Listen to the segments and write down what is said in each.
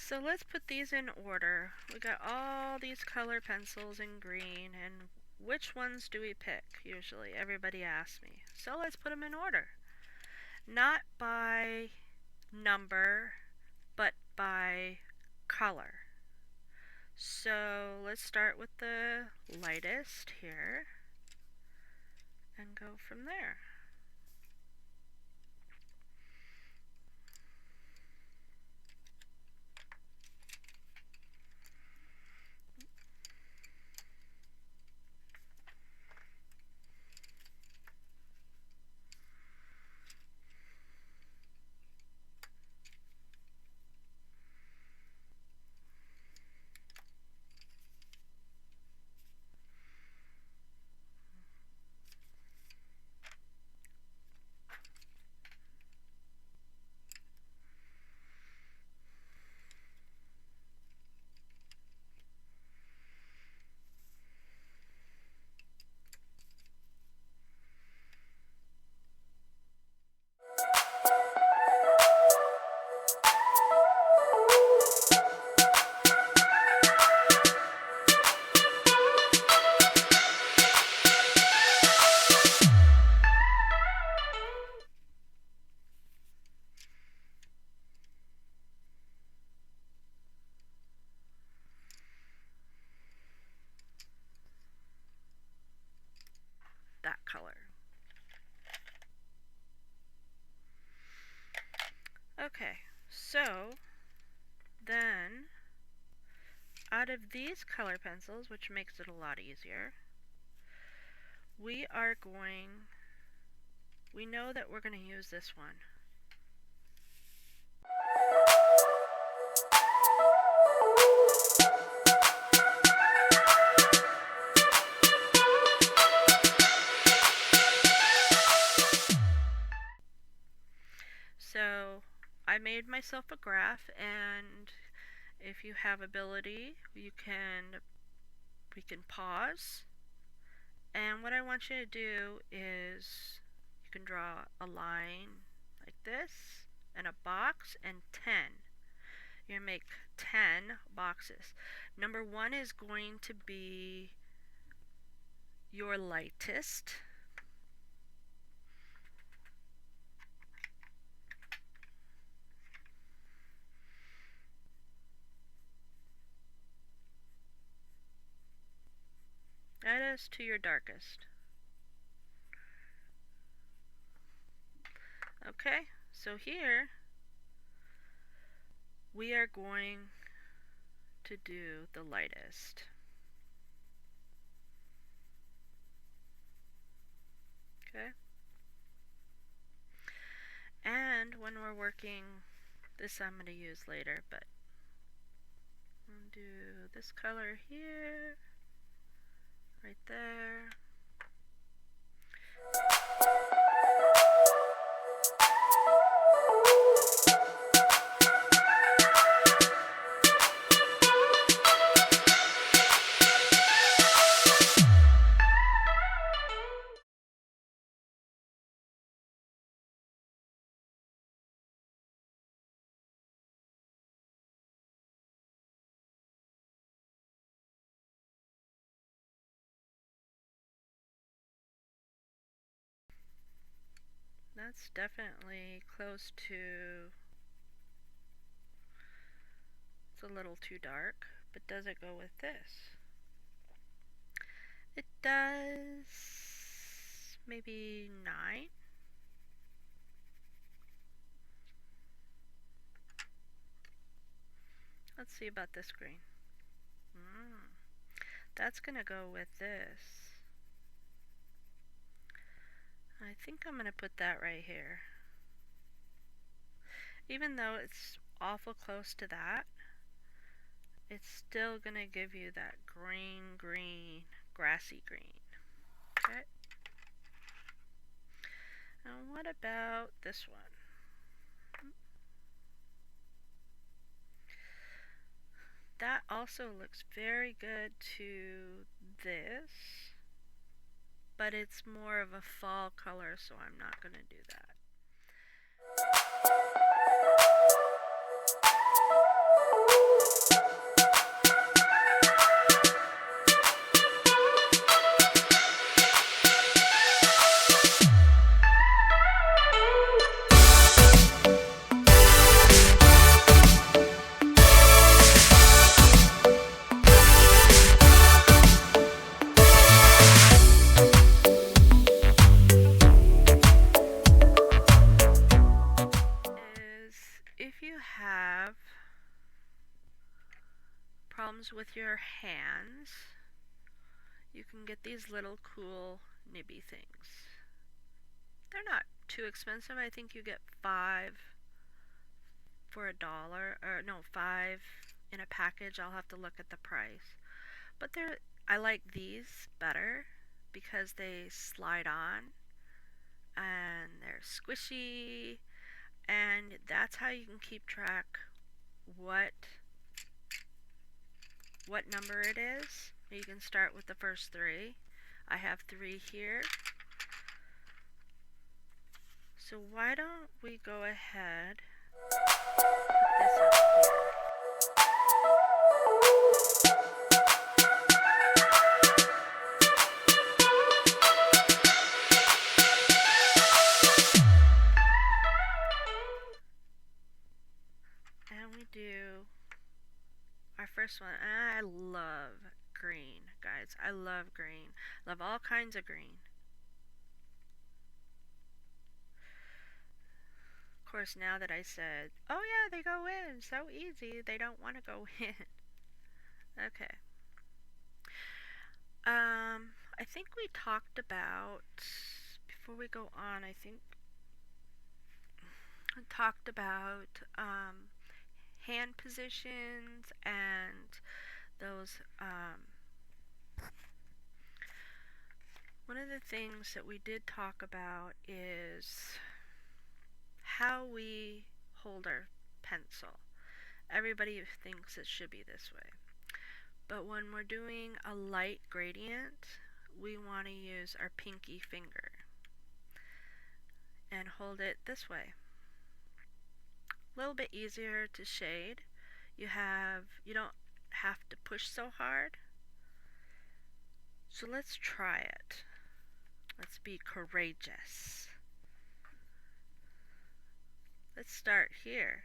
So let's put these in order. We got all these color pencils in green, and which ones do we pick? Usually everybody asks me. So let's put them in order. Not by number, but by color. So let's start with the lightest here and go from there. That color. Okay, so then out of these color pencils, which makes it a lot easier, we know that we're going to use this one. So I made myself a graph, and if you have ability, we can pause. And what I want you to do is you can draw a line like this and a box and 10. You're going to make 10 boxes. Number 1 is going to be your lightest. That is to your darkest. Okay, so here we are going to do the lightest. Okay? And when we're working, this I'm going to use later, but I'm going to do this color here, right there. That's definitely close to, it's a little too dark, but does it go with this? It does. Maybe 9. Let's see about this green. That's gonna go with this. I think I'm gonna put that right here. Even though it's awful close to that, it's still gonna give you that green, grassy green. Okay. Now what about this one? That also looks very good to this, but it's more of a fall color, so I'm not going to do that. If you have problems with your hands, you can get these little cool nibby things. They're not too expensive. I think you get 5 for $1, or no, 5 in a package. I'll have to look at the price. But I like these better because they slide on and they're squishy, and that's how you can keep track what number it is. You can start with the first 3. I have 3 here. So why don't we go ahead, put this up here. And we do our first one. I love green, guys. I love green. Love all kinds of green. Of course, now that I said, oh yeah, they go in so easy, they don't want to go in. Okay. I think we talked about, before we go on, I think we talked about hand positions and those, one of the things that we did talk about is how we hold our pencil. Everybody thinks it should be this way. But when we're doing a light gradient, we want to use our pinky finger and hold it this way. A little bit easier to shade. You don't have to push so hard. So let's try it. Let's be courageous. Let's start here.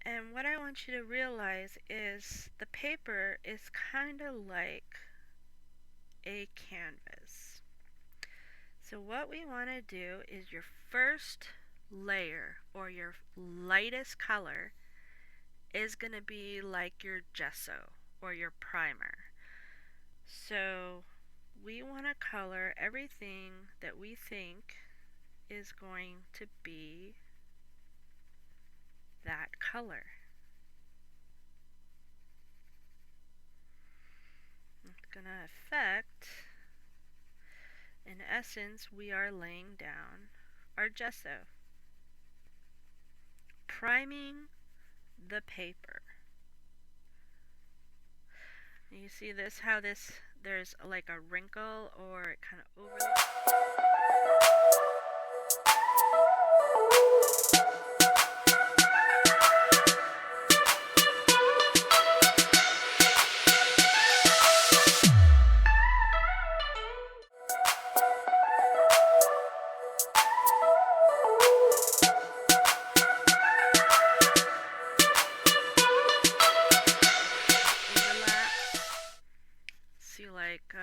And what I want you to realize is the paper is kind of like a canvas. So what we want to do is your first layer, or your lightest color, is going to be like your gesso or your primer. So we want to color everything that we think is going to be that color. It's going to affect, in essence, we are laying down our gesso, priming the paper. You see this, how there's like a wrinkle, or it kind of overlaps. See, like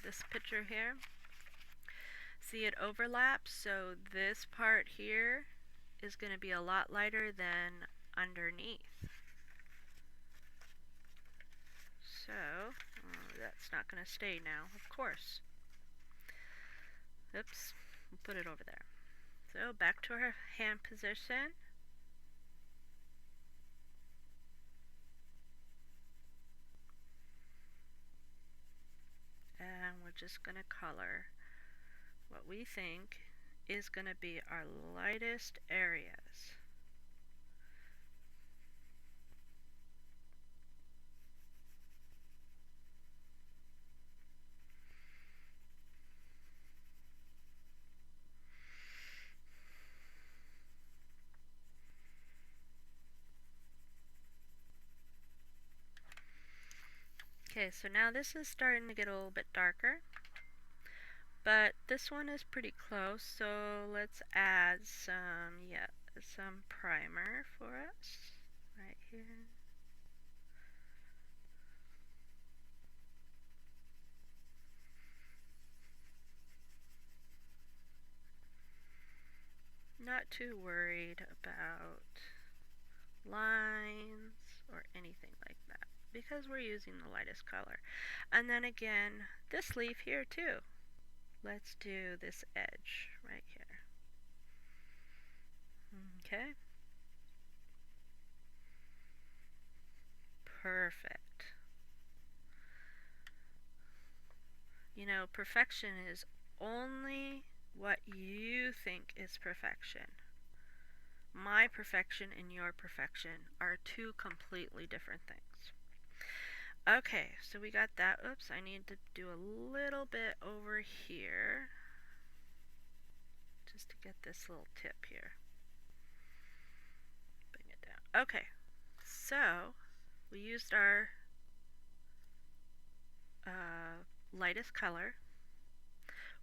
this picture here. See, it overlaps, so this part here is going to be a lot lighter than underneath. So that's not going to stay now, of course. Oops, we'll put it over there. So back to our hand position. And we're just going to color what we think is going to be our lightest areas. Okay, so now this is starting to get a little bit darker, but this one is pretty close, so let's add some primer for us right here. not too worried about lines or anything like that because we're using the lightest color. And then again, this leaf here too. Let's do this edge right here. Okay. Perfect. You know, perfection is only what you think is perfection. My perfection and your perfection are two completely different things. Okay, so we got that. Oops, I need to do a little bit over here just to get this little tip here. Bring it down. Okay, so we used our lightest color.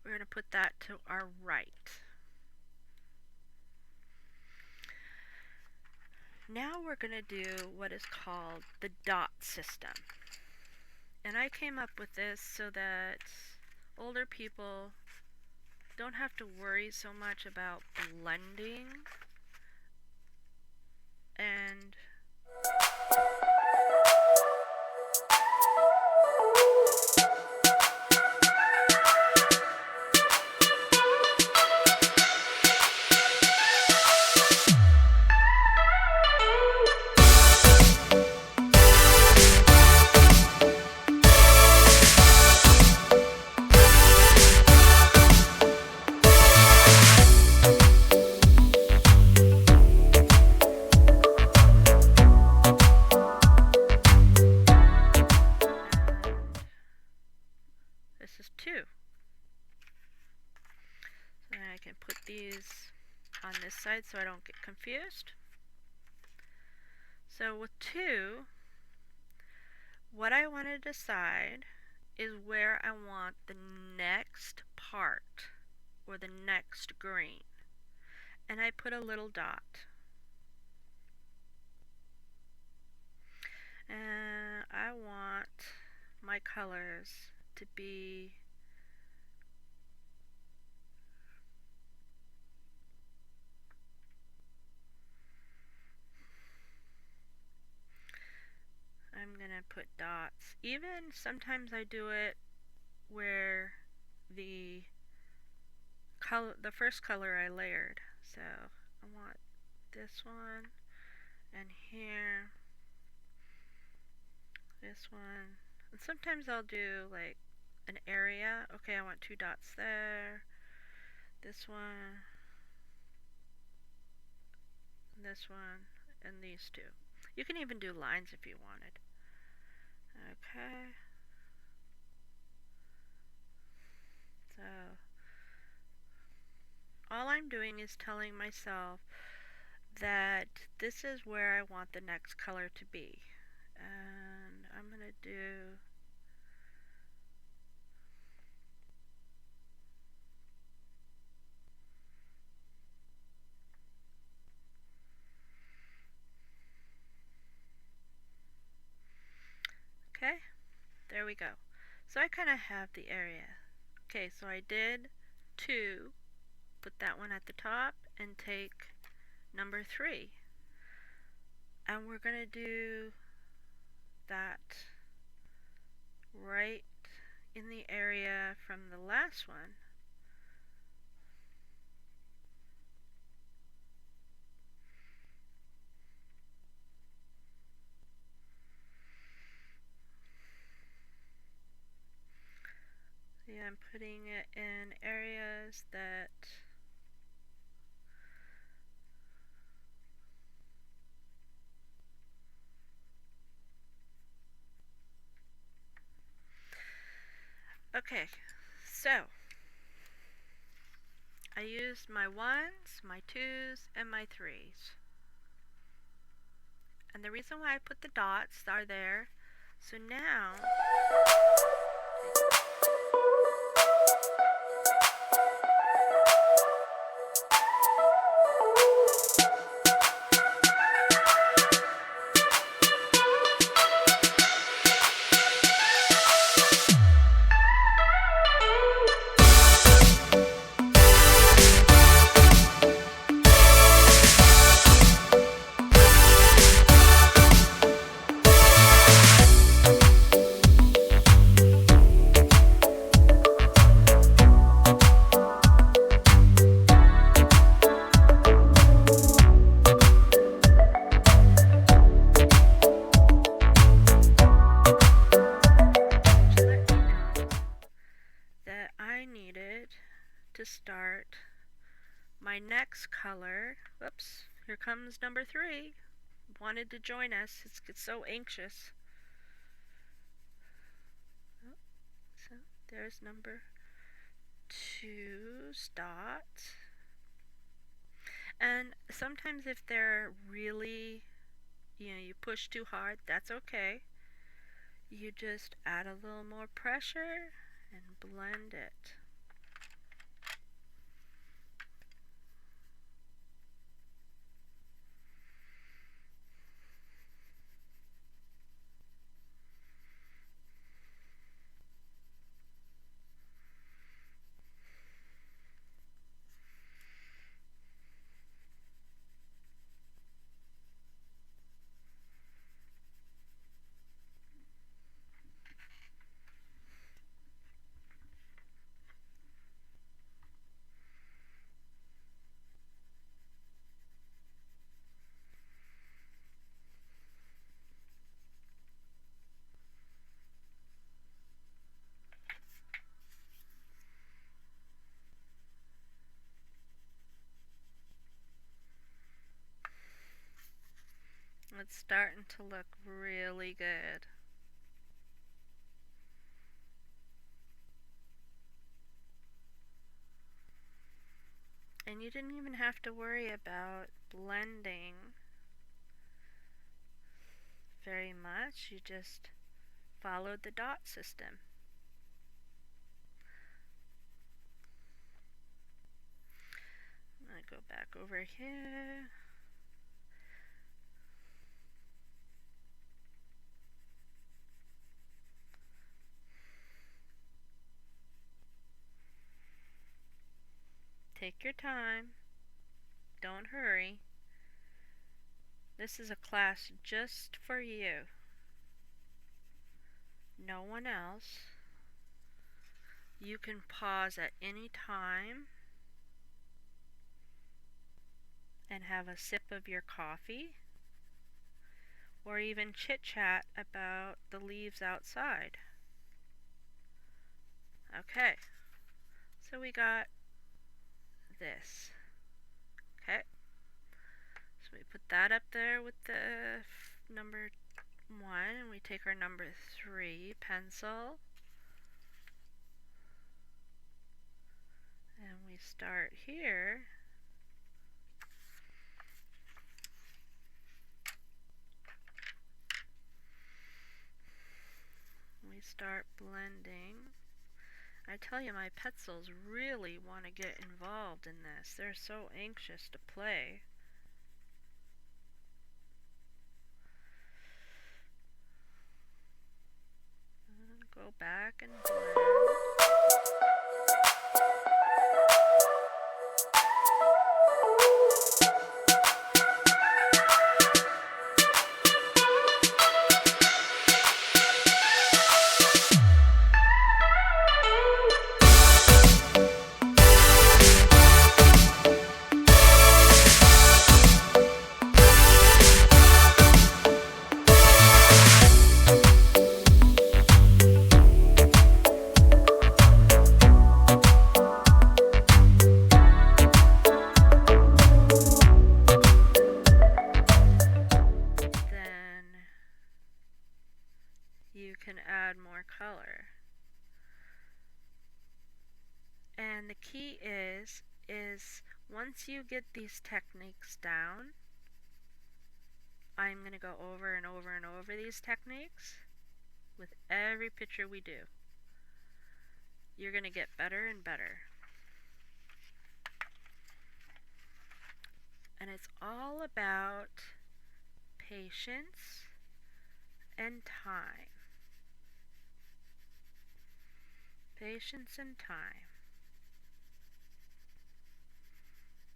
We're going to put that to our right. Now we're going to do what is called the dot system. And I came up with this so that older people don't have to worry so much about blending and this is 2. So I can put these on this side so I don't get confused. So with 2, what I want to decide is where I want the next part or the next green. And I put a little dot. And I want my colors to be I'm gonna put dots. Even sometimes I do it where the first color I layered. So I want this one and here, this one, and sometimes I'll do like an area. Okay, I want 2 dots there, this one, this one, and these 2. You can even do lines if you wanted. Okay. So all I'm doing is telling myself that this is where I want the next color to be. And I'm going to do okay, there we go. So I kind of have the area. Okay, so I did 2, put that one at the top, and take number 3. And we're going to do that right in the area from the last one. Yeah, I'm putting it in areas that okay, so I used my 1s, my 2s, and my 3s. And the reason why I put the dots are there, so now to start my next color. Whoops, here comes number 3. Wanted to join us. It's so anxious. Oh, so there's number 2's dot. And sometimes if they're really, you push too hard, that's okay. You just add a little more pressure and blend it. It's starting to look really good. And you didn't even have to worry about blending very much. You just followed the dot system. I'm going to go back over here. Take your time. Don't hurry. This is a class just for you. No one else. You can pause at any time and have a sip of your coffee, or even chit-chat about the leaves outside. Okay, so we got this. Okay, so we put that up there with the number 1, and we take our number 3 pencil, and we start here. We start blending. I tell you, my pencils really want to get involved in this. They're so anxious to play. And go back and blend. You can add more color. And the key is once you get these techniques down, I'm going to go over and over and over these techniques with every picture we do. You're going to get better and better. And it's all about patience and time. Patience and time.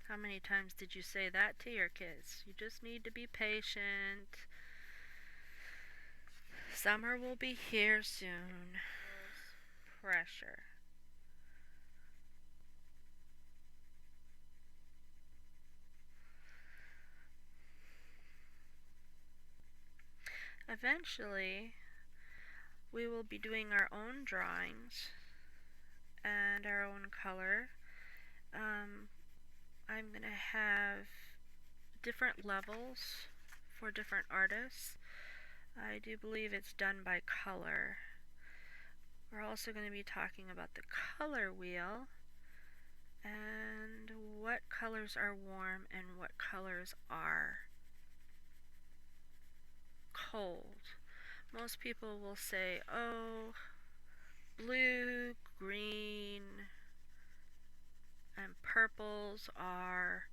How many times did you say that to your kids? You just need to be patient. Summer will be here soon. Pressure. Eventually, we will be doing our own drawings and our own color, I'm going to have different levels for different artists. I do believe it's done by color. We're also going to be talking about the color wheel and what colors are warm and what colors are cold. Most people will say, oh, blue, green, and purples are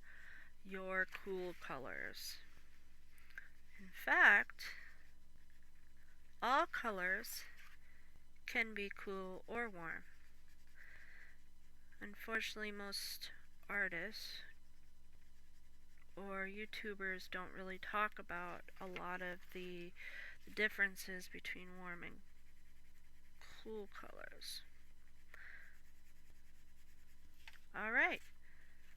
your cool colors. In fact, all colors can be cool or warm. Unfortunately, most artists or YouTubers don't really talk about a lot of the differences between warm and cool colors. Alright,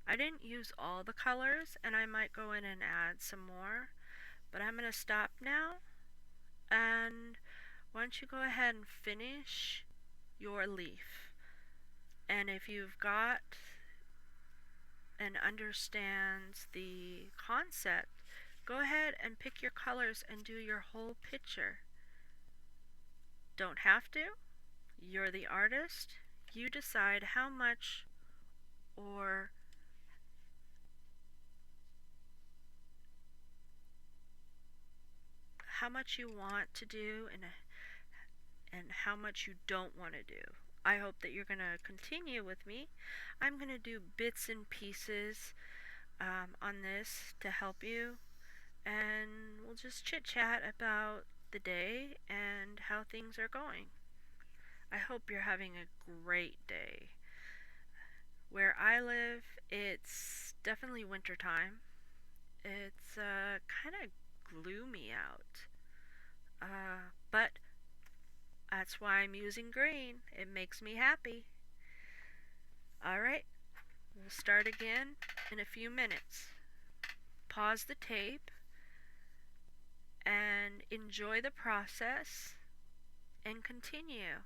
I didn't use all the colors and I might go in and add some more, but I'm going to stop now, and why don't you go ahead and finish your leaf. And if you've got and understands the concept, go ahead and pick your colors and do your whole picture. Don't have to. You're the artist. You decide how much or how much you want to do and how much you don't want to do. I hope that you're going to continue with me. I'm going to do bits and pieces on this to help you, and we'll just chit chat about the day and how things are going. I hope you're having a great day. Where I live, it's definitely winter time. It's kind of gloomy out, but that's why I'm using green. It makes me happy. Alright, we'll start again in a few minutes. Pause the tape and enjoy the process and continue.